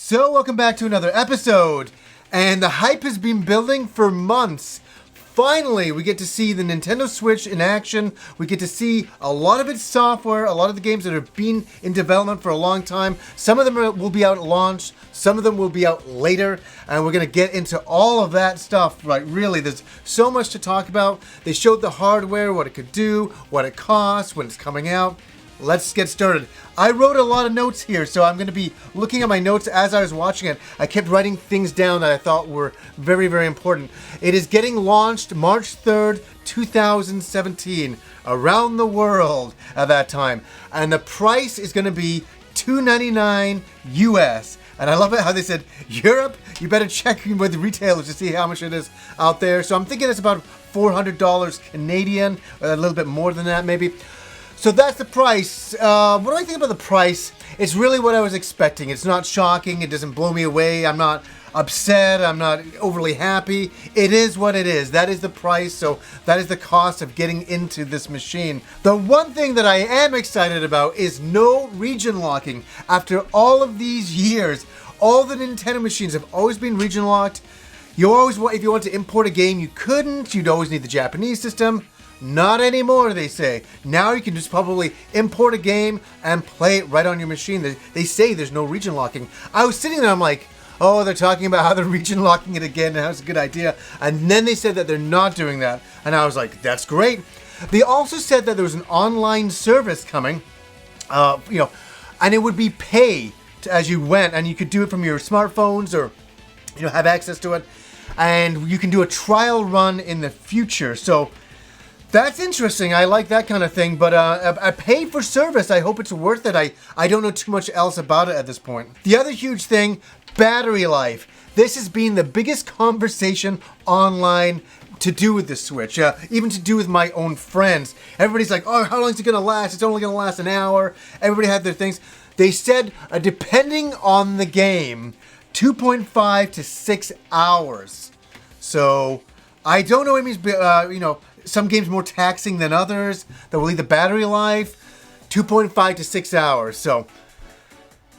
So welcome back to another episode, and the hype has been building for months. Finally, we get to see the Nintendo Switch in action. We get to see a lot of its software, a lot of the games that have been in development for a long time. Some of them will be out at launch, some of them will be out later, and we're going to get into all of that stuff. Right, really, there's so much to talk about. They showed the hardware, what it could do, what it costs, when it's coming out. Let's get started. I wrote a lot of notes here, so I'm going to be looking at my notes as I was watching it. I kept writing things down that I thought were very, very important. It is getting launched March 3rd, 2017, around the world at that time. And the price is going to be $299 US. And I love it how they said, Europe, you better check with the retailers to see how much it is out there. So I'm thinking it's about $400 Canadian, a little bit more than that maybe. So that's the price. What do I think about the price? It's really what I was expecting. It's not shocking. It doesn't blow me away. I'm not upset. I'm not overly happy. It is what it is. That is the price. So that is the cost of getting into this machine. The one thing that I am excited about is no region locking. After all of these years, all the Nintendo machines have always been region locked. You always, if you want to import a game, you couldn't. You'd always need the Japanese system. Not anymore, they say. Now you can just probably import a game and play it right on your machine. They say there's no region locking. I was sitting there, I'm like, oh, they're talking about how they're region locking it again and how it's a good idea. And then they said that they're not doing that. And I was like, that's great. They also said that there was an online service coming, and it would be pay as you went. And you could do it from your smartphones or, have access to it. And you can do a trial run in the future. So that's interesting. I like that kind of thing, but a pay for service, I hope it's worth it. I don't know too much else about it at this point. The other huge thing, battery life. This has been the biggest conversation online to do with the Switch, even to do with my own friends. Everybody's like, oh, how long is it going to last? It's only going to last an hour. Everybody had their things. They said, depending on the game, 2.5 to 6 hours. So I don't know what it means, some games more taxing than others that will eat the battery life. 2.5 to 6 hours. So,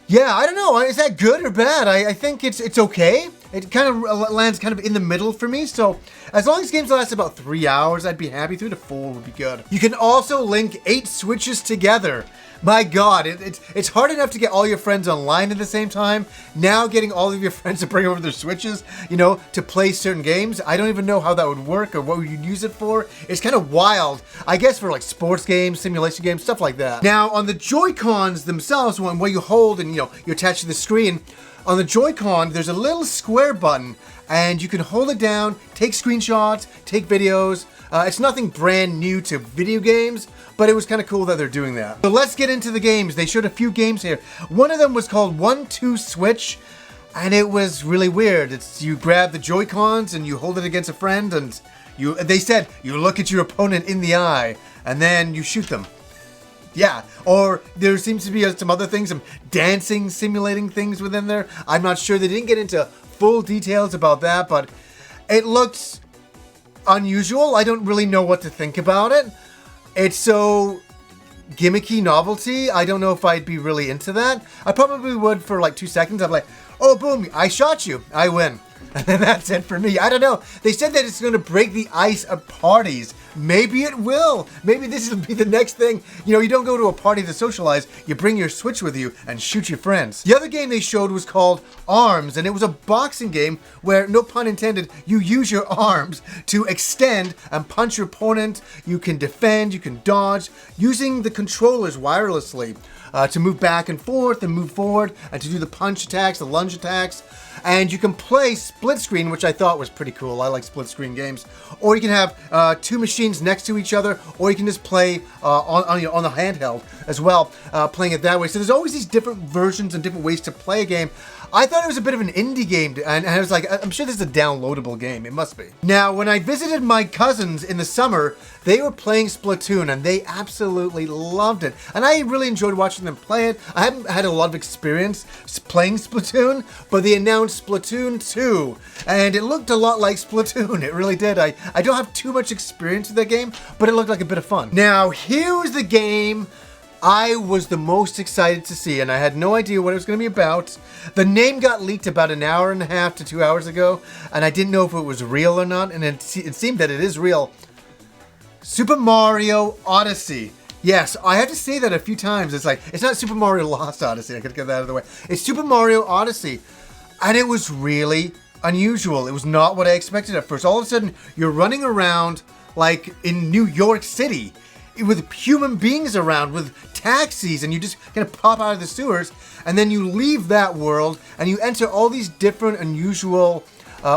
yeah, I don't know. Is that good or bad? I think it's okay. It kind of lands kind of in the middle for me. So, as long as games last about 3 hours, I'd be happy. 3 to 4 would be good. You can also link 8 Switches together. My God, it's hard enough to get all your friends online at the same time. Now getting all of your friends to bring over their Switches, to play certain games. I don't even know how that would work or what you'd use it for. It's kind of wild. I guess for like sports games, simulation games, stuff like that. Now on the Joy-Cons themselves, where you hold and you attach to the screen, on the Joy-Con there's a little square button and you can hold it down, take screenshots, take videos. It's nothing brand new to video games, but it was kind of cool that they're doing that. So let's get into the games. They showed a few games here. One of them was called 1-2 Switch, and it was really weird. It's you grab the Joy-Cons and you hold it against a friend, and they said you look at your opponent in the eye, and then you shoot them. Yeah, or there seems to be some other things, some dancing, simulating things within there. I'm not sure. They didn't get into full details about that, but it looked unusual. I don't really know what to think about it. It's so gimmicky novelty. I don't know if I'd be really into that. I probably would for like 2 seconds. I'm like, oh, boom, I shot you. I win. And then that's it for me. I don't know. They said that it's going to break the ice at parties. Maybe it will. Maybe this will be the next thing. You don't go to a party to socialize. You bring your Switch with you and shoot your friends. The other game they showed was called Arms, and it was a boxing game where, no pun intended, you use your arms to extend and punch your opponent. You can defend, you can dodge, using the controllers wirelessly to move back and forth and move forward and to do the punch attacks, the lunge attacks. And you can play split screen, which I thought was pretty cool. I like split screen games. Or you can have 2 machines next to each other, or you can just play on the handheld as well, playing it that way. So there's always these different versions and different ways to play a game. I thought it was a bit of an indie game, and I was like, I'm sure this is a downloadable game. It must be. Now, when I visited my cousins in the summer, they were playing Splatoon, and they absolutely loved it. And I really enjoyed watching them play it. I haven't had a lot of experience playing Splatoon, but they announced Splatoon 2, and it looked a lot like Splatoon. It really did. I don't have too much experience with that game, but it looked like a bit of fun. Now, here's the game I was the most excited to see, and I had no idea what it was going to be about. The name got leaked about an hour and a half to 2 hours ago, and I didn't know if it was real or not, and it seemed that it is real. Super Mario Odyssey. Yes, I have to say that a few times. It's like, it's not Super Mario Lost Odyssey, I gotta get that out of the way. It's Super Mario Odyssey, and it was really unusual. It was not what I expected at first. All of a sudden, you're running around like in New York City, with human beings around, with taxis, and you just kind of pop out of the sewers, and then you leave that world, and you enter all these different, unusual,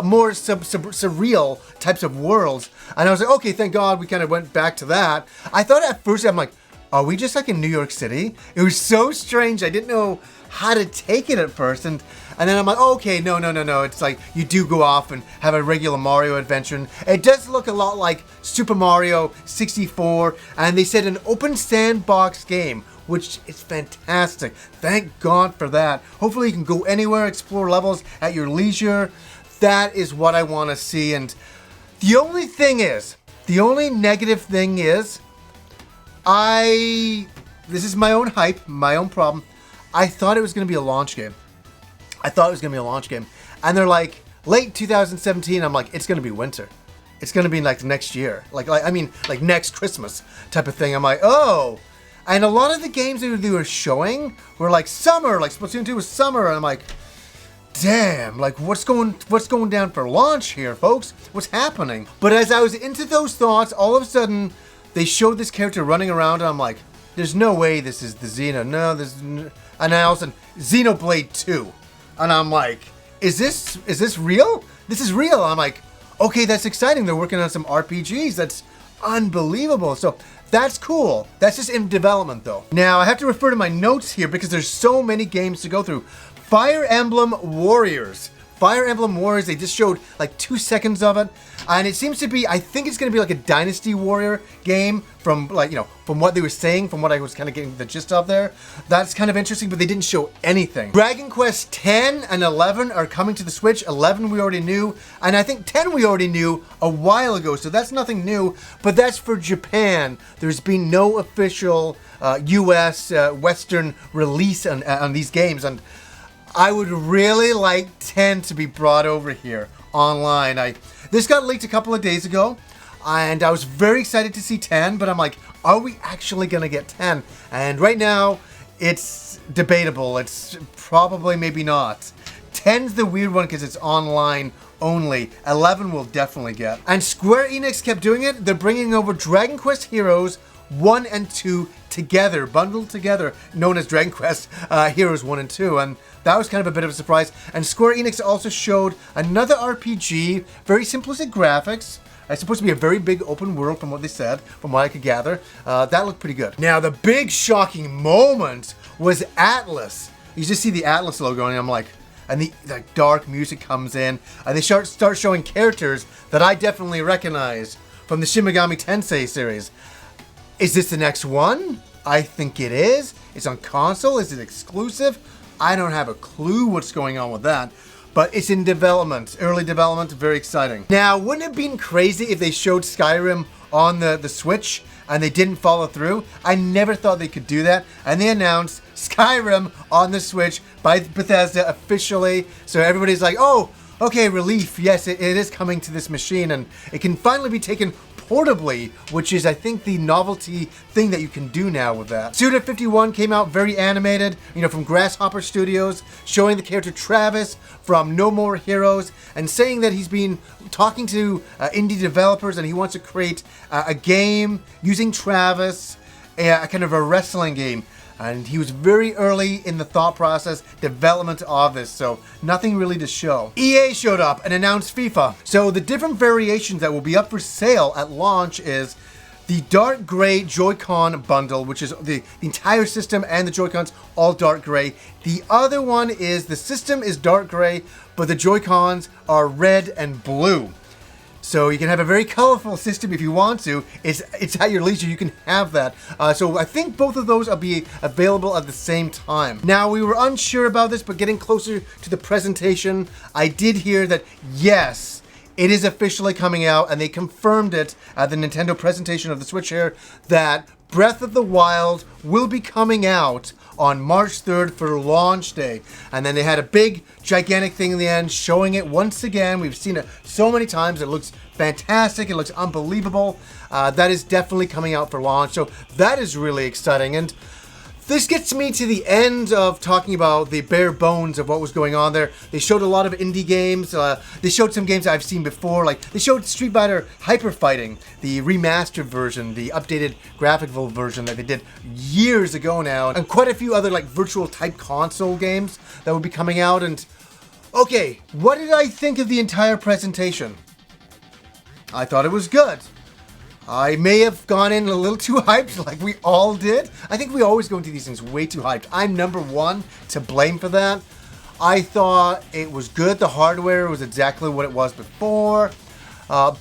more surreal types of worlds. And I was like, okay, thank God we kind of went back to that. I thought at first, I'm like, are we just like in New York City? It was so strange. I didn't know how to take it at first, and then I'm like, oh, okay, no. It's like you do go off and have a regular Mario adventure. And it does look a lot like Super Mario 64, and they said an open sandbox game, which is fantastic. Thank God for that. Hopefully you can go anywhere, explore levels at your leisure. That is what I want to see. And the only negative thing is, this is my own hype, my own problem. I thought it was going to be a launch game. And they're like, late 2017, I'm like, it's going to be winter. It's going to be like next year. Like next Christmas type of thing. I'm like, oh. And a lot of the games that they were showing were like summer, like Splatoon 2 was summer. And I'm like, damn, like what's going down for launch here, folks? What's happening? But as I was into those thoughts, all of a sudden, they showed this character running around, and I'm like, there's no way this is the Xeno. No, and then all of a sudden, Xenoblade 2. And I'm like, is this real? This is real. I'm like, okay, that's exciting. They're working on some RPGs. That's unbelievable. So that's cool. That's just in development, though. Now, I have to refer to my notes here because there's so many games to go through. Fire Emblem Warriors. They just showed like 2 seconds of it. And it seems to be, I think it's going to be like a Dynasty Warrior game from from what they were saying, from what I was kind of getting the gist of there. That's kind of interesting, but they didn't show anything. Dragon Quest 10 and 11 are coming to the Switch. 11 we already knew, and I think 10 we already knew a while ago, so that's nothing new, but that's for Japan. There's been no official US Western release on these games, and I would really like 10 to be brought over here online. This got leaked a couple of days ago, and I was very excited to see 10, but I'm like, are we actually going to get 10? And right now, it's debatable. It's probably maybe not. 10's the weird one because it's online only. 11 we'll definitely get. And Square Enix kept doing it. They're bringing over Dragon Quest Heroes 1 and 2 together, bundled together, known as Dragon Quest Heroes 1 and 2. And that was kind of a bit of a surprise. And Square Enix also showed another RPG, very simplistic graphics. It's supposed to be a very big open world from what they said, from what I could gather. That looked pretty good. Now, the big shocking moment was Atlas. You just see the Atlas logo, and I'm like, and the dark music comes in, and they start showing characters that I definitely recognize from the Shin Megami Tensei series. Is this the next one? I think it is. It's on console. Is it exclusive? I don't have a clue what's going on with that. But it's in development, early development, very exciting. Now, wouldn't it have been crazy if they showed Skyrim on the Switch and they didn't follow through? I never thought they could do that. And they announced Skyrim on the Switch by Bethesda officially. So everybody's like, oh, okay, relief. Yes, it is coming to this machine, and it can finally be taken portably, which is, I think, the novelty thing that you can do now with that. Suda 51 came out very animated, from Grasshopper Studios, showing the character Travis from No More Heroes, and saying that he's been talking to indie developers and he wants to create a game using Travis, a kind of a wrestling game. And he was very early in the thought process, development of this, so nothing really to show. EA showed up and announced FIFA. So the different variations that will be up for sale at launch is the dark gray Joy-Con bundle, which is the entire system and the Joy-Cons all dark gray. The other one is the system is dark gray, but the Joy-Cons are red and blue. So you can have a very colorful system if you want to. It's at your leisure. You can have that. So I think both of those will be available at the same time. Now, we were unsure about this, but getting closer to the presentation, I did hear that, yes, it is officially coming out, and they confirmed it at the Nintendo presentation of the Switch here, that Breath of the Wild will be coming out on March 3rd for launch day. And then they had a big, gigantic thing in the end showing it once again. We've seen it so many times. It looks fantastic. It looks unbelievable. That is definitely coming out for launch. So that is really exciting. And this gets me to the end of talking about the bare bones of what was going on there. They showed a lot of indie games. They showed some games I've seen before. Like, they showed Street Fighter Hyper Fighting, the remastered version, the updated graphical version that they did years ago now. And quite a few other, like, virtual type console games that would be coming out. And, okay, what did I think of the entire presentation? I thought it was good. I may have gone in a little too hyped, like we all did. I think we always go into these things way too hyped. I'm number one to blame for that. I thought it was good. The hardware was exactly what it was before.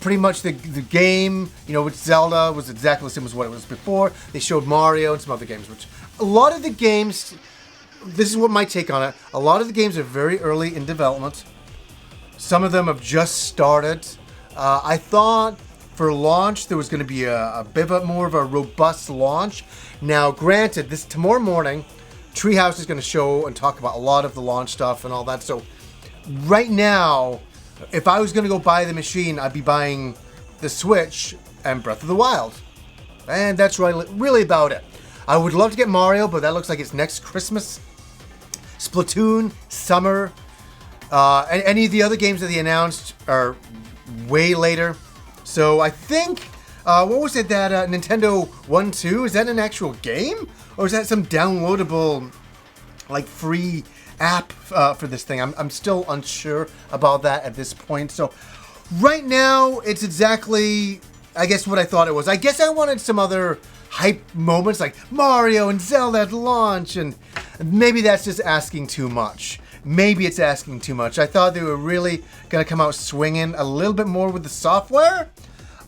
Pretty much the game, you know, with Zelda was exactly the same as what it was before. They showed Mario and some other games, which a lot of the games, this is what my take on it. A lot of the games are very early in development. Some of them have just started. I thought for launch, there was going to be a bit more of a robust launch. Now, granted, this tomorrow morning, Treehouse is going to show and talk about a lot of the launch stuff and all that. So, right now, if I was going to go buy the machine, I'd be buying the Switch and Breath of the Wild. And that's really about it. I would love to get Mario, but that looks like it's next Christmas. Splatoon, summer. And any of the other games that they announced are way later. So I think, what was it, that Nintendo 1-2? Is that an actual game? Or is that some downloadable, like, free app for this thing? I'm still unsure about that at this point. So right now, it's exactly, I guess, what I thought it was. I guess I wanted some other hype moments like Mario and Zelda at launch. And maybe that's just asking too much. Maybe it's asking too much. I thought they were really going to come out swinging a little bit more with the software.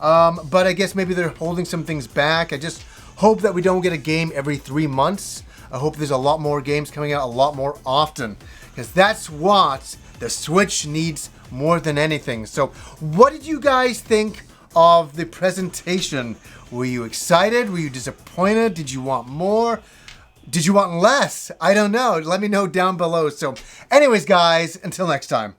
But I guess maybe they're holding some things back. I just hope that we don't get a game every 3 months. I hope there's a lot more games coming out a lot more often. Because that's what the Switch needs more than anything. So what did you guys think of the presentation? Were you excited? Were you disappointed? Did you want more? Did you want less? I don't know. Let me know down below. So anyways, guys, until next time.